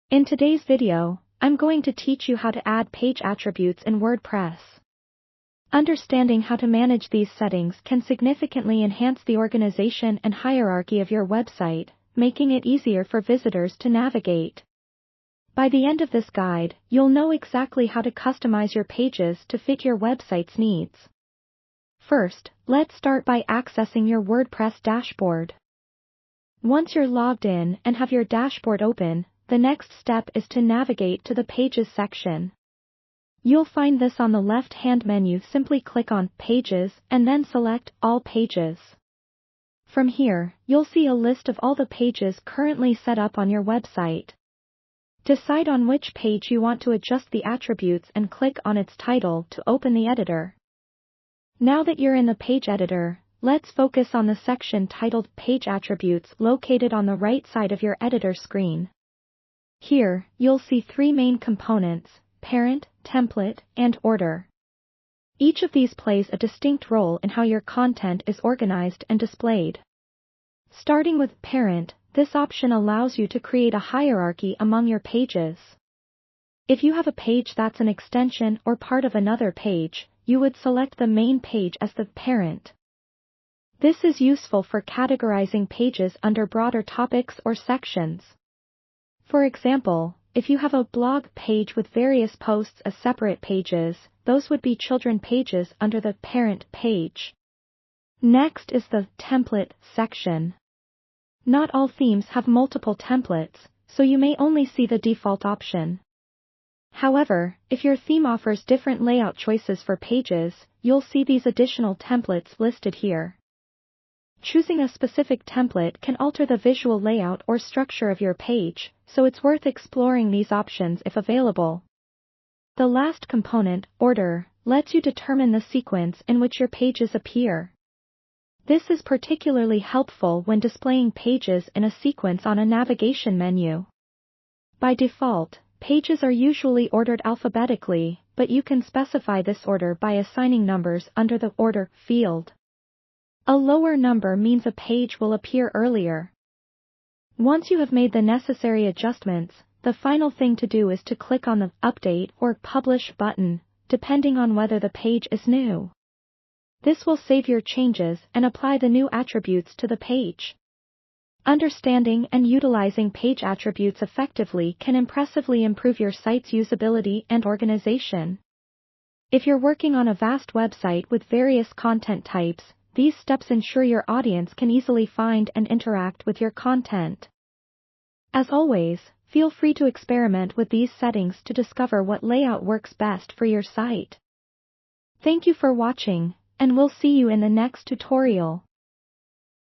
In today's video, I'm going to teach you how to add page attributes in WordPress. Understanding how to manage these settings can significantly enhance the organization and hierarchy of your website, making it easier for visitors to navigate. By the end of this guide, you'll know exactly how to customize your pages to fit your website's needs. First, let's start by accessing your WordPress dashboard. Once you're logged in and have your dashboard open, the next step is to navigate to the Pages section. You'll find this on the left-hand menu. Simply click on Pages and then select All Pages. From here, you'll see a list of all the pages currently set up on your website. Decide on which page you want to adjust the attributes and click on its title to open the editor. Now that you're in the page editor, let's focus on the section titled Page Attributes located on the right side of your editor screen. Here, you'll see three main components: parent, template, and order. Each of these plays a distinct role in how your content is organized and displayed. Starting with parent, this option allows you to create a hierarchy among your pages. If you have a page that's an extension or part of another page, you would select the main page as the parent. This is useful for categorizing pages under broader topics or sections. For example, if you have a blog page with various posts as separate pages, those would be children pages under the parent page. Next is the template section. Not all themes have multiple templates, so you may only see the default option. However, if your theme offers different layout choices for pages, you'll see these additional templates listed here. Choosing a specific template can alter the visual layout or structure of your page, so it's worth exploring these options if available. The last component, order, lets you determine the sequence in which your pages appear. This is particularly helpful when displaying pages in a sequence on a navigation menu. By default, pages are usually ordered alphabetically, but you can specify this order by assigning numbers under the Order field. A lower number means a page will appear earlier. Once you have made the necessary adjustments, the final thing to do is to click on the Update or Publish button, depending on whether the page is new. This will save your changes and apply the new attributes to the page. Understanding and utilizing page attributes effectively can impressively improve your site's usability and organization. If you're working on a vast website with various content types, these steps ensure your audience can easily find and interact with your content. As always, feel free to experiment with these settings to discover what layout works best for your site. Thank you for watching, and we'll see you in the next tutorial.